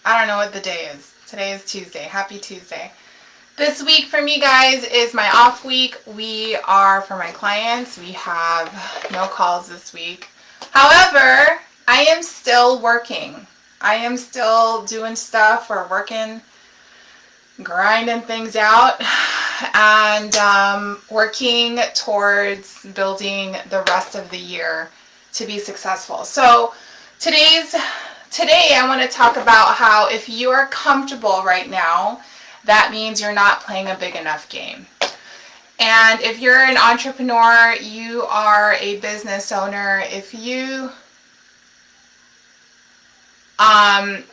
I don't know what the day is. Today is Tuesday. Happy Tuesday. This week for me, guys, is my off week. For my clients, we have no calls this week. However, I am still working. I am still doing stuff. We're working, grinding things out, and working towards building the rest of the year to be successful. So Today I want to talk about how if you are comfortable right now, that means you're not playing a big enough game. And if you're an entrepreneur, you are a business owner, if you run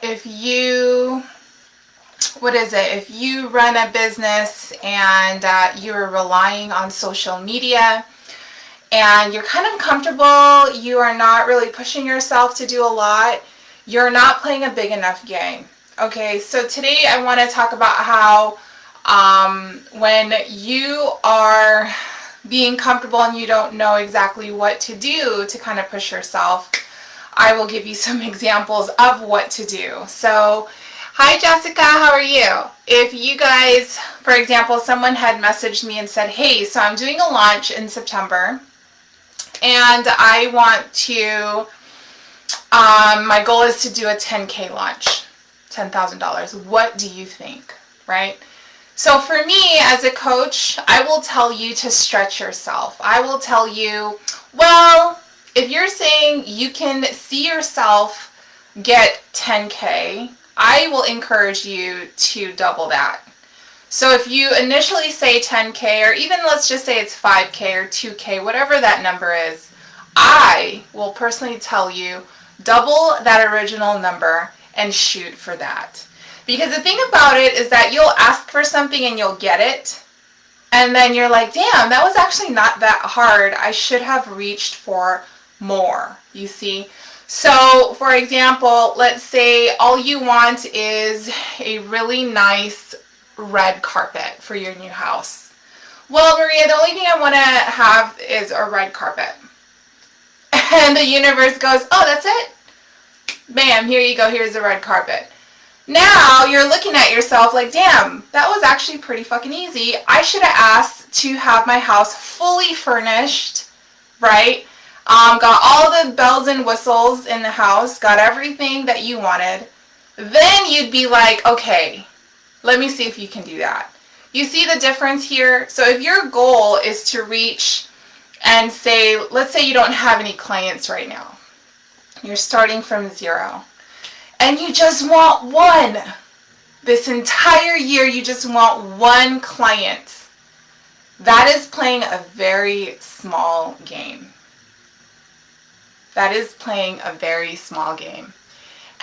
a business and you're relying on social media and you're kind of comfortable, you are not really pushing yourself to do a lot, you're not playing a big enough game. Okay, so today I want to talk about how when you are being comfortable and you don't know exactly what to do to kind of push yourself, I will give you some examples of what to do. So, hi Jessica, how are you? If you guys, for example, someone had messaged me and said, hey, so I'm doing a launch in September and I want to, my goal is to do a 10K launch, $10,000. What do you think, right? So for me as a coach, I will tell you to stretch yourself. I will tell you, well, if you're saying you can see yourself get 10K, I will encourage you to double that. So if you initially say 10K, or even let's just say it's 5K or 2K, whatever that number is, I will personally tell you, double that original number and shoot for that. Because the thing about it is that you'll ask for something and you'll get it, and then you're like, damn, that was actually not that hard. I should have reached for more, you see. So, for example, let's say all you want is a really nice red carpet for your new house. Well, Maria, the only thing I want to have is a red carpet. And the universe goes, oh, that's it? Bam, here you go, here's the red carpet. Now you're looking at yourself like, damn, that was actually pretty fucking easy. I should have asked to have my house fully furnished, right? Got all the bells and whistles in the house, got everything that you wanted. Then you'd be like, okay, let me see if you can do that. You see the difference here? So if your goal is to reach and say, let's say you don't have any clients right now. You're starting from zero. And you just want one. This entire year you just want one client. That is playing a very small game. That is playing a very small game.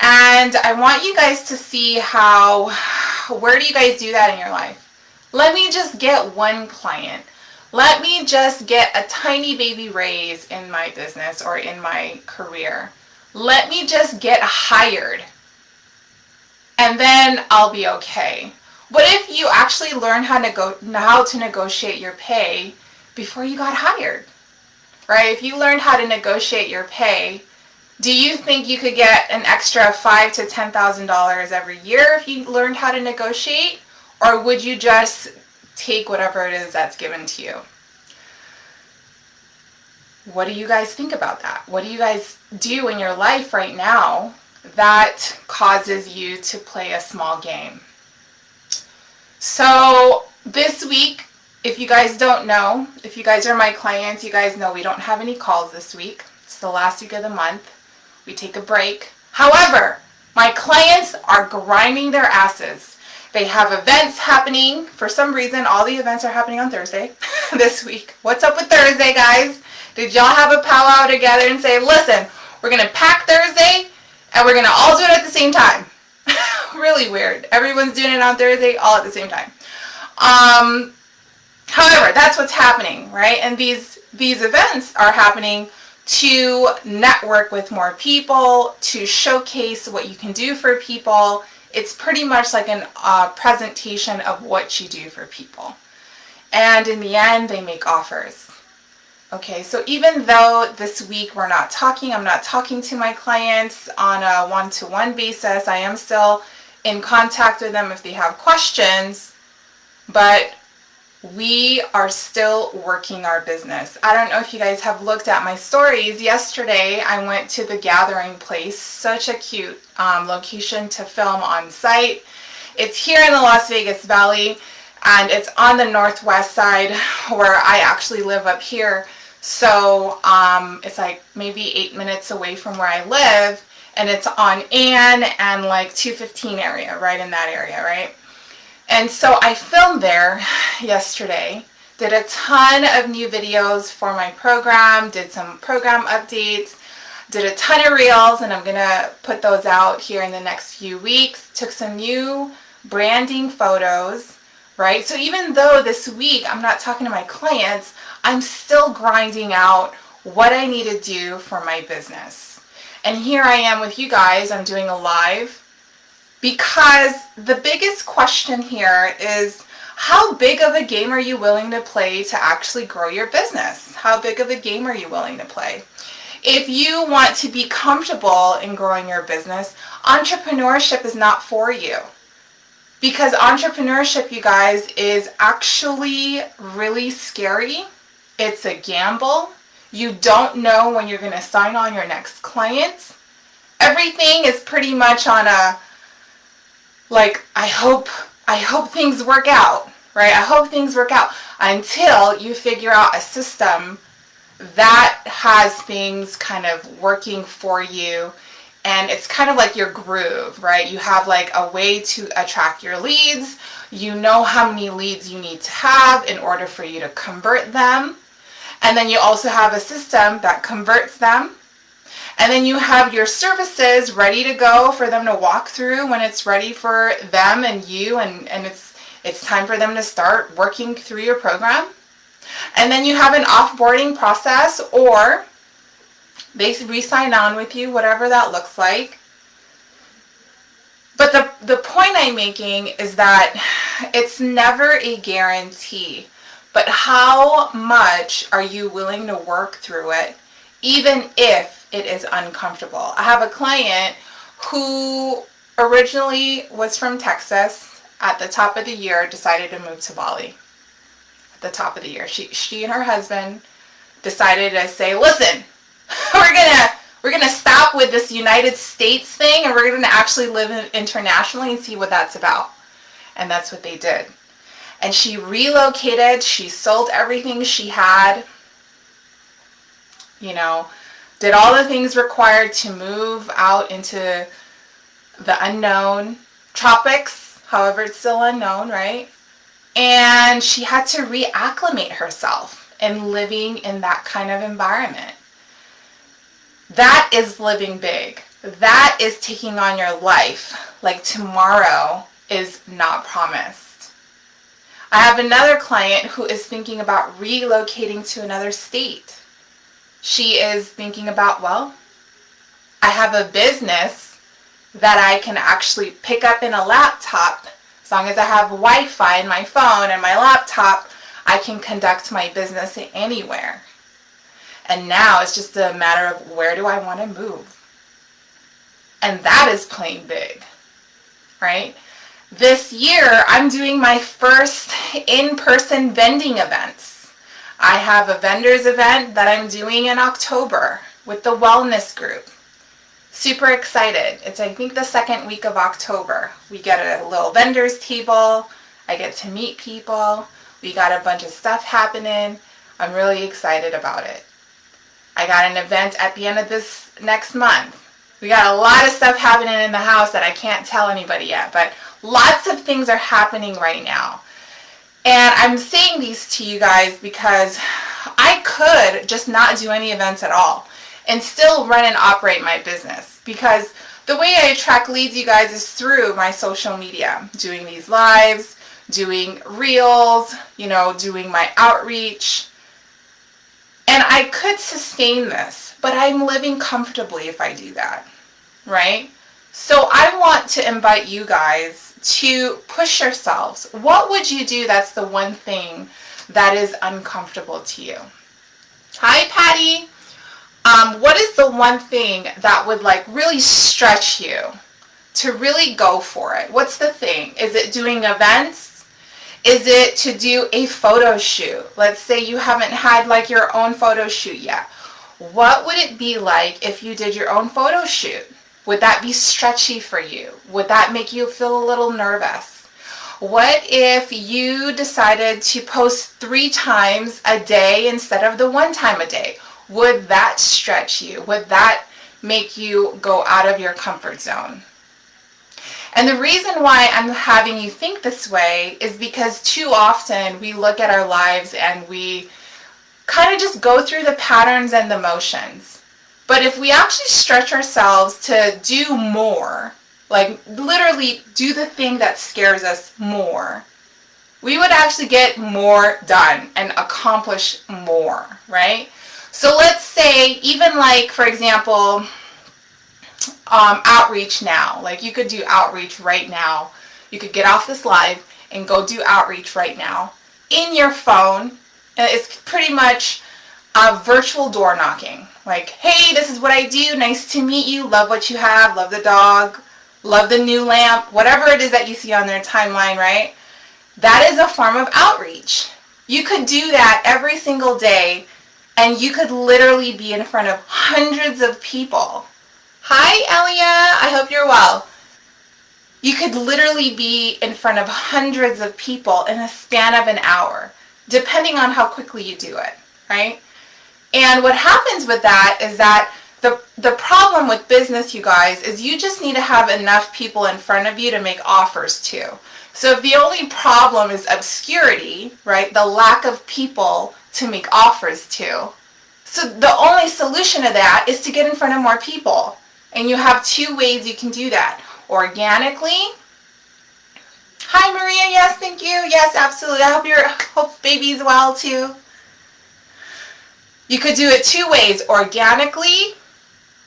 And I want you guys to see where do you guys do that in your life? Let me just get one client. Let me just get a tiny baby raise in my business or in my career. Let me just get hired. And then I'll be okay. What if you actually learn how to negotiate your pay before you got hired? Right? If you learned how to negotiate your pay, do you think you could get an extra $5,000 to $10,000 every year if you learned how to negotiate? Or would you just take whatever it is that's given to you? What do you guys think about that? What do you guys do in your life right now that causes you to play a small game? So this week, if you guys don't know, if you guys are my clients, you guys know we don't have any calls this week. It's the last week of the month. We take a break. However, my clients are grinding their asses. They have events happening. For some reason, all the events are happening on Thursday this week. What's up with Thursday, guys? Did y'all have a powwow together and say, listen, we're going to pack Thursday and we're going to all do it at the same time? Really weird. Everyone's doing it on Thursday all at the same time. However, that's what's happening, right? And these events are happening to network with more people, to showcase what you can do for people. It's pretty much like a presentation of what you do for people. And in the end, they make offers. Okay, so even though this week we're not talking, I'm not talking to my clients on a one-to-one basis, I am still in contact with them if they have questions, but we are still working our business. I don't know if you guys have looked at my stories. Yesterday, I went to the Gathering Place, such a cute location to film on site. It's here in the Las Vegas Valley, and it's on the northwest side where I actually live up here. So it's like maybe 8 minutes away from where I live, and it's on Ann and like 215 area, right in that area, right? And so I filmed there yesterday, did a ton of new videos for my program, did some program updates, did a ton of reels, and I'm gonna put those out here in the next few weeks. Took some new branding photos, right? So even though this week I'm not talking to my clients, I'm still grinding out what I need to do for my business. And here I am with you guys. I'm doing a live because the biggest question here is, how big of a game are you willing to play to actually grow your business? How big of a game are you willing to play? If you want to be comfortable in growing your business, entrepreneurship is not for you. Because entrepreneurship, you guys, is actually really scary. It's a gamble. You don't know when you're going to sign on your next client. Everything is pretty much on a, like, I hope things work out, right? I hope things work out until you figure out a system that has things kind of working for you. And it's kind of like your groove, right? You have like a way to attract your leads. You know how many leads you need to have in order for you to convert them. And then you also have a system that converts them. And then you have your services ready to go for them to walk through when it's ready for them and you, and it's time for them to start working through your program. And then you have an offboarding process, or they re-sign on with you, whatever that looks like. But the point I'm making is that it's never a guarantee. But how much are you willing to work through it, even if it is uncomfortable? I have a client who originally was from Texas. At the top of the year, decided to move to Bali. At the top of the year, she and her husband decided to say, listen, we're gonna stop with this United States thing, and we're gonna actually live internationally and see what that's about. And that's what they did. And she relocated. She sold everything she had, you know, did all the things required to move out into the unknown tropics, however it's still unknown, right? And she had to reacclimate herself in living in that kind of environment. That is living big. That is taking on your life like tomorrow is not promised. I have another client who is thinking about relocating to another state. She is thinking about, well, I have a business that I can actually pick up in a laptop. As long as I have Wi-Fi in my phone and my laptop, I can conduct my business anywhere. And now it's just a matter of, where do I want to move? And that is playing big, right? This year, I'm doing my first in-person vending events. I have a vendors event that I'm doing in October with the wellness group. Super excited. It's, I think, the second week of October. We get a little vendors table. I get to meet people. We got a bunch of stuff happening. I'm really excited about it. I got an event at the end of this next month. We got a lot of stuff happening in the house that I can't tell anybody yet, but lots of things are happening right now. And I'm saying these to you guys because I could just not do any events at all and still run and operate my business, because the way I attract leads, you guys, is through my social media, doing these lives, doing reels, you know, doing my outreach. And I could sustain this, but I'm living comfortably if I do that, right? So I want to invite you guys to push yourselves. What would you do that's the one thing that is uncomfortable to you? Hi, Patty. What is the one thing that would like really stretch you to really go for it? What's the thing? Is it doing events? Is it to do a photo shoot? Let's say you haven't had like your own photo shoot yet. What would it be like if you did your own photo shoot? Would that be stretchy for you? Would that make you feel a little nervous? What if you decided to post 3 times a day instead of the 1 time a day? Would that stretch you? Would that make you go out of your comfort zone? And the reason why I'm having you think this way is because too often we look at our lives and we kind of just go through the patterns and the motions. But if we actually stretch ourselves to do more, like literally do the thing that scares us more, we would actually get more done and accomplish more, right? So let's say even like, for example, outreach now. Like you could do outreach right now. You could get off this live and go do outreach right now in your phone. It's pretty much virtual door knocking. Like, hey, this is what I do. Nice to meet you. Love what you have. Love the dog. Love the new lamp. Whatever it is that you see on their timeline, right? That is a form of outreach. You could do that every single day, and you could literally be in front of hundreds of people. Hi, Elia. I hope you're well. You could literally be in front of hundreds of people in a span of an hour, depending on how quickly you do it, right? And what happens with that is that the problem with business, you guys, is you just need to have enough people in front of you to make offers to. So if the only problem is obscurity, right, the lack of people to make offers to, so the only solution to that is to get in front of more people. And you have 2 ways you can do that. Organically. Hi, Maria. Yes, thank you. Yes, absolutely. I hope baby's well too. You could do it 2 ways. Organically,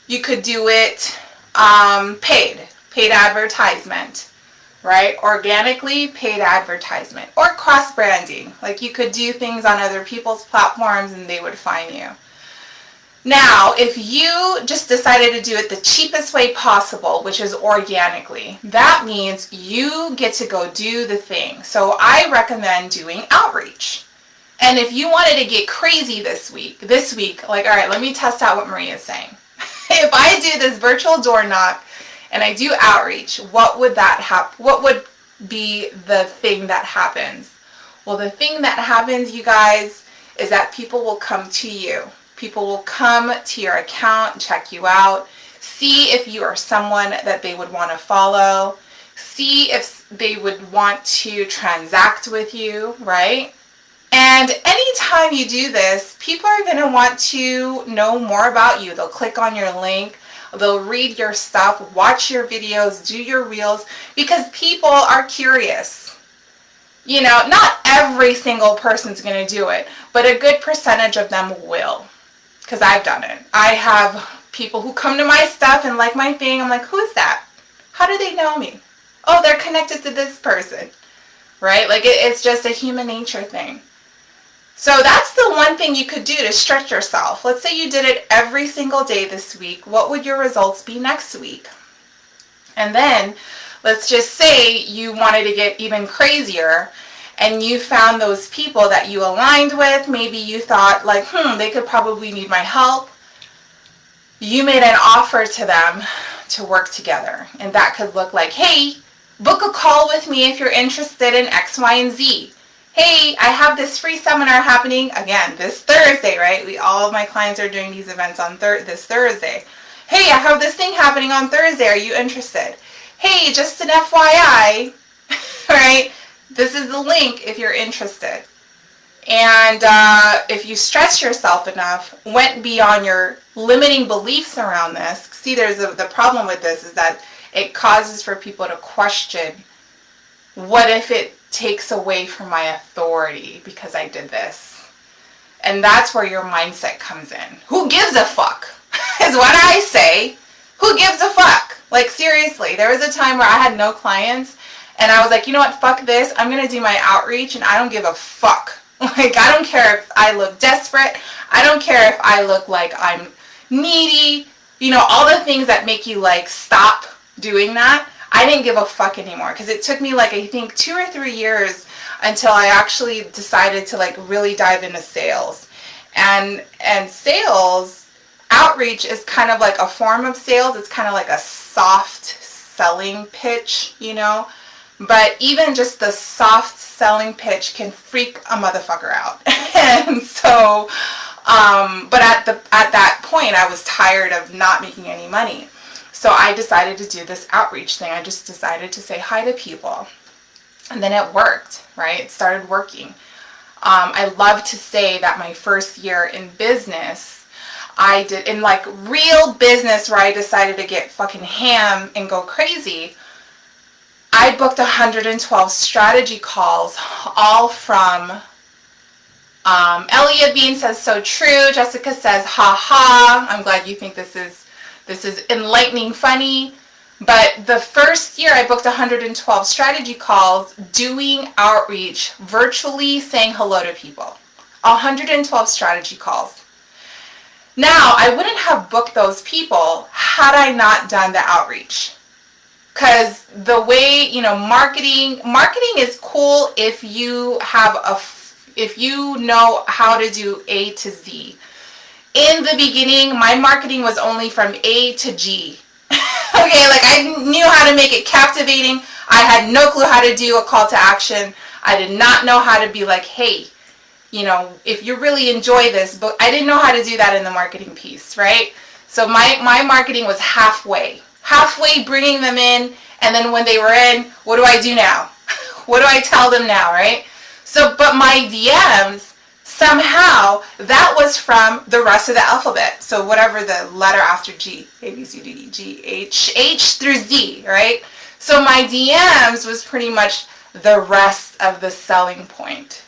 you could do it paid advertisement, right? Organically, paid advertisement, or cross-branding. Like you could do things on other people's platforms and they would find you. Now, if you just decided to do it the cheapest way possible, which is organically, that means you get to go do the thing. So I recommend doing outreach. And if you wanted to get crazy this week, like, all right, let me test out what Maria is saying. If I do this virtual door knock and I do outreach, what would be the thing that happens? Well, the thing that happens, you guys, is that people will come to you. People will come to your account, check you out, see if you are someone that they would want to follow, see if they would want to transact with you, right? And anytime you do this, people are going to want to know more about you. They'll click on your link, they'll read your stuff, watch your videos, do your reels, because people are curious. You know, not every single person's going to do it, but a good percentage of them will. Because I've done it. I have people who come to my stuff and like my thing. I'm like, who is that? How do they know me? Oh, they're connected to this person, right? Like it's just a human nature thing. So that's the one thing you could do to stretch yourself. Let's say you did it every single day this week. What would your results be next week? And then let's just say you wanted to get even crazier and you found those people that you aligned with. Maybe you thought like, they could probably need my help. You made an offer to them to work together. And that could look like, hey, book a call with me if you're interested in X, Y, and Z. Hey, I have this free seminar happening, again, this Thursday, right? All of my clients are doing these events on this Thursday. Hey, I have this thing happening on Thursday. Are you interested? Hey, just an FYI, right? This is the link if you're interested. And if you stretch yourself enough, went beyond your limiting beliefs around this. See, the problem with this is that it causes for people to question, what if it takes away from my authority because I did this? And that's where your mindset comes in. Who gives a fuck? Is what I say. Who gives a fuck? Like seriously, there was a time where I had no clients and I was like, you know what, fuck this. I'm going to do my outreach and I don't give a fuck. Like, I don't care if I look desperate. I don't care if I look like I'm needy. All the things that make you like stop doing that. I didn't give a fuck anymore, because it took me like, I think 2 or 3 years until I actually decided to like really dive into sales. And sales outreach is kind of like a form of sales. It's kind of like a soft selling pitch, but even just the soft selling pitch can freak a motherfucker out. And so but at that point, I was tired of not making any money. So I decided to do this outreach thing. I just decided to say hi to people. And then it worked, right? It started working. I love to say that my first year in business, I did, in like real business where I decided to get fucking ham and go crazy, I booked 112 strategy calls, all from Elliot Bean says so true. Jessica says ha ha. I'm glad you think this is enlightening, funny. But the first year I booked 112 strategy calls, doing outreach, virtually saying hello to people. 112 strategy calls. Now, I wouldn't have booked those people had I not done the outreach. Because the way, marketing is cool if you know how to do A to Z. In the beginning, my marketing was only from A to G. Okay, like I knew how to make it captivating. I had no clue how to do a call to action. I did not know how to be like, hey, if you really enjoy this, but I didn't know how to do that in the marketing piece, right? So my marketing was halfway bringing them in, and then when they were in, what do I do now? What do I tell them now, right? So, but my DMs, somehow, that was from the rest of the alphabet. So whatever the letter after G, A, B, C, D, E, G, H through Z, right? So my DMs was pretty much the rest of the selling point.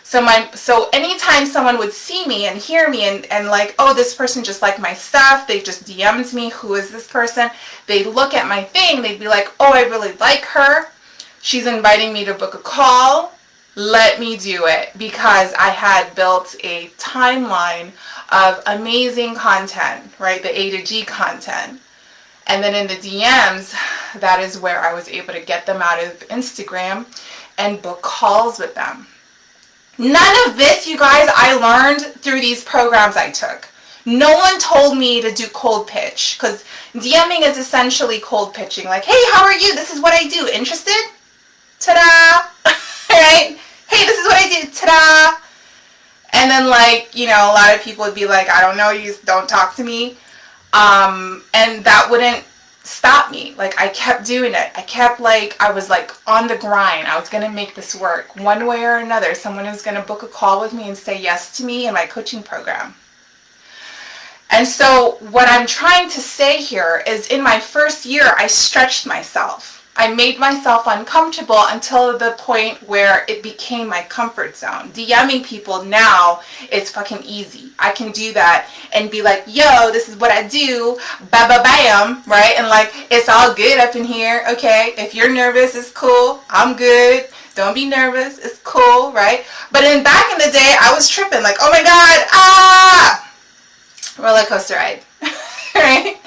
So anytime someone would see me and hear me and like, oh, this person just liked my stuff, they just DM'd me, who is this person? They'd look at my thing, they'd be like, oh, I really like her. She's inviting me to book a call. Let me do it, because I had built a timeline of amazing content, right? The A to G content. And then in the DMs, that is where I was able to get them out of Instagram and book calls with them. None of this, you guys, I learned through these programs I took. No one told me to do cold pitch, because DMing is essentially cold pitching. Like, hey, how are you? This is what I do. Interested? Ta-da! Right? Hey, this is what I do. Ta-da! And then, like, a lot of people would be like, I don't know, you just don't talk to me. And that wouldn't stop me. Like, I kept doing it. I was like on the grind. I was going to make this work one way or another. Someone was going to book a call with me and say yes to me in my coaching program. And so what I'm trying to say here is, in my first year, I stretched myself. I made myself uncomfortable until the point where it became my comfort zone. DMing people now, it's fucking easy. I can do that and be like, yo, this is what I do, bam, right? And like, it's all good up in here, okay? If you're nervous, it's cool. I'm good. Don't be nervous. It's cool, right? But back in the day, I was tripping like, oh my God, roller coaster ride, right?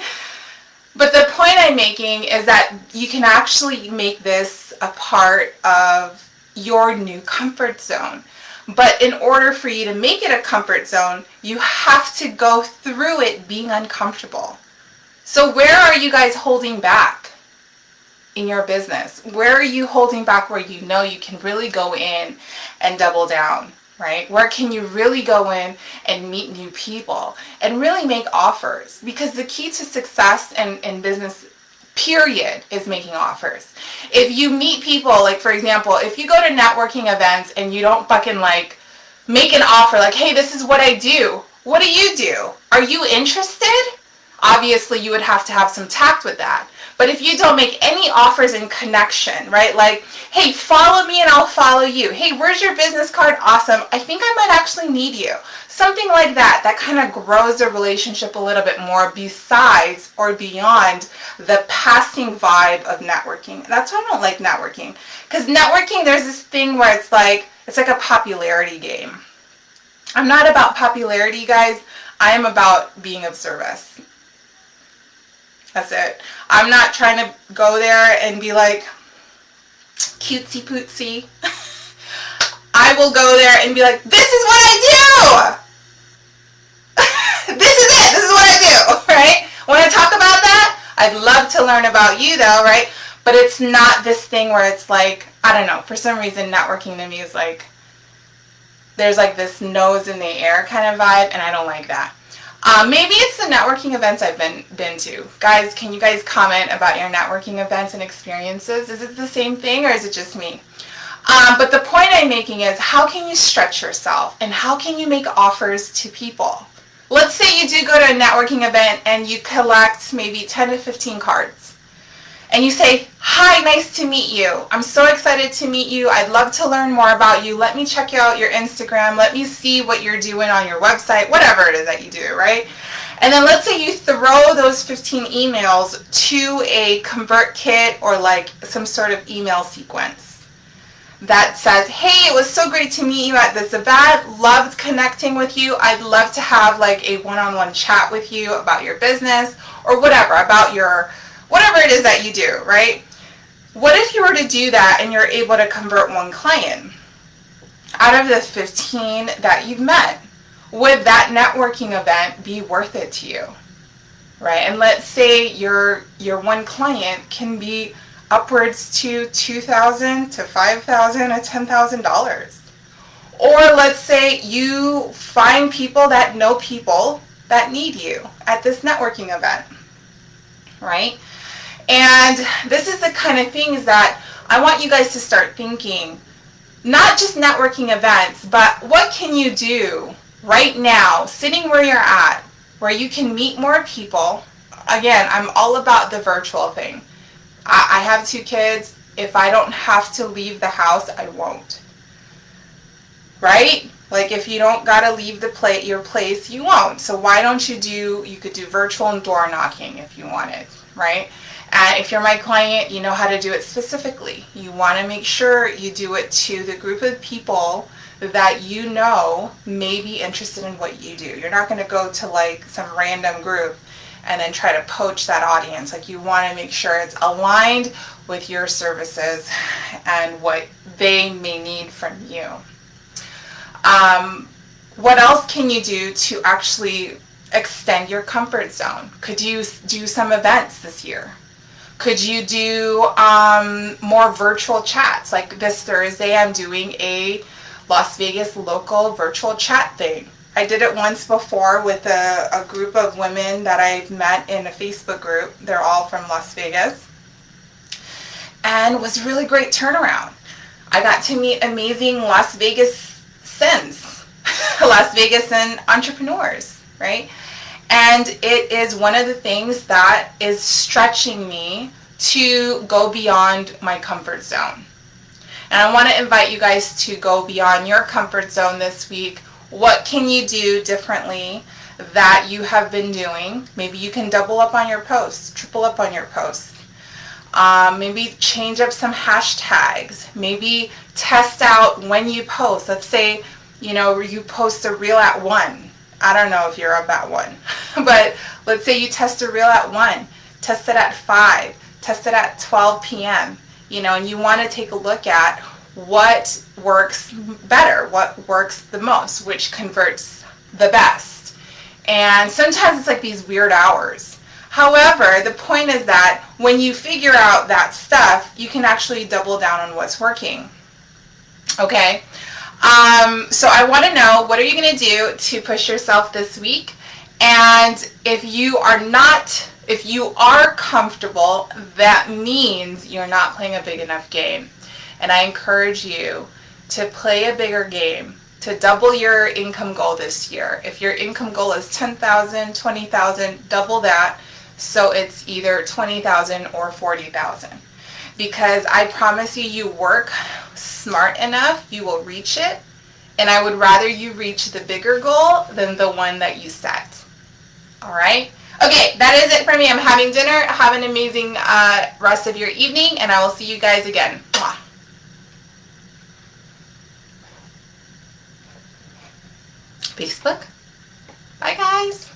But the point I'm making is that you can actually make this a part of your new comfort zone. But in order for you to make it a comfort zone, you have to go through it being uncomfortable. So where are you guys holding back in your business? Where are you holding back where you know you can really go in and double down? Right? Where can you really go in and meet new people and really make offers? Because the key to success in business, period, is making offers. If you meet people, like for example, if you go to networking events and you don't fucking like make an offer like, hey, this is what I do. What do you do? Are you interested? Obviously, you would have to have some tact with that. But if you don't make any offers in connection, right? Like, hey, follow me and I'll follow you. Hey, where's your business card? Awesome. I think I might actually need you. Something like that. That kind of grows the relationship a little bit more besides or beyond the passing vibe of networking. That's why I don't like networking. Because networking, there's this thing where it's like, It's like a popularity game. I'm not about popularity, guys. I am about being of service. That's it. I'm not trying to go there and be like cutesy pootsy. I will go there and be like, this is what I do. This is it. This is what I do, right? When I talk about that, I'd love to learn about you though, right? But it's not this thing where it's like, I don't know, for some reason networking to me is like, there's like this nose in the air kind of vibe, and I don't like that. Maybe it's the networking events I've been to. Guys, can you guys comment about your networking events and experiences? Is it the same thing or is it just me? But the point I'm making is, how can you stretch yourself and how can you make offers to people? Let's say you do go to a networking event and you collect maybe 10 to 15 cards. And you say, hi, nice to meet you. I'm so excited to meet you. I'd love to learn more about you. Let me check out your Instagram. Let me see what you're doing on your website, whatever it is that you do, right? And then let's say you throw those 15 emails to a convert kit or like some sort of email sequence that says, hey, it was so great to meet you at this event. Loved connecting with you. I'd love to have like a one-on-one chat with you about your business or whatever, about your whatever it is that you do, right? What if you were to do that and you're able to convert one client out of the 15 that you've met? Would that networking event be worth it to you, right? And let's say your one client can be upwards to $2,000 to $5,000 to $10,000. Or let's say you find people that know people that need you at this networking event, right? And this is the kind of things that I want you guys to start thinking, not just networking events, but what can you do right now, sitting where you're at, where you can meet more people. Again, I'm all about the virtual thing. I have 2 kids. If I don't have to leave the house, I won't. Right? Like if you don't got to leave your place, you won't. So why don't you could do virtual and door knocking if you wanted, right? And if you're my client, you know how to do it specifically. You want to make sure you do it to the group of people that you know may be interested in what you do. You're not going to go to like some random group and then try to poach that audience. Like you want to make sure it's aligned with your services and what they may need from you. What else can you do to actually extend your comfort zone? Could you do some events this year? Could you do more virtual chats? Like this Thursday, I'm doing a Las Vegas local virtual chat thing. I did it once before with a group of women that I've met in a Facebook group. They're all from Las Vegas. And it was a really great turnaround. I got to meet amazing Las Vegasans, Las Vegasan entrepreneurs, right? And it is one of the things that is stretching me to go beyond my comfort zone. And I want to invite you guys to go beyond your comfort zone this week. What can you do differently that you have been doing? Maybe you can double up on your posts, triple up on your posts. Maybe change up some hashtags. Maybe test out when you post. Let's say, you post a reel at 1. I don't know if you're up at 1, but let's say you test a reel at 1, test it at 5, test it at 12 p.m., and you want to take a look at what works better, what works the most, which converts the best. And sometimes it's like these weird hours. However, the point is that when you figure out that stuff, you can actually double down on what's working. Okay? So I want to know, what are you going to do to push yourself this week? And if you are comfortable, that means you're not playing a big enough game. And I encourage you to play a bigger game, to double your income goal this year. If your income goal is $10,000, $20,000, double that, so it's either $20,000 or $40,000. Because I promise you work smart enough, you will reach it. And I would rather you reach the bigger goal than the one that you set. All right? Okay, that is it for me. I'm having dinner. Have an amazing rest of your evening, and I will see you guys again. Mwah. Facebook. Bye, guys.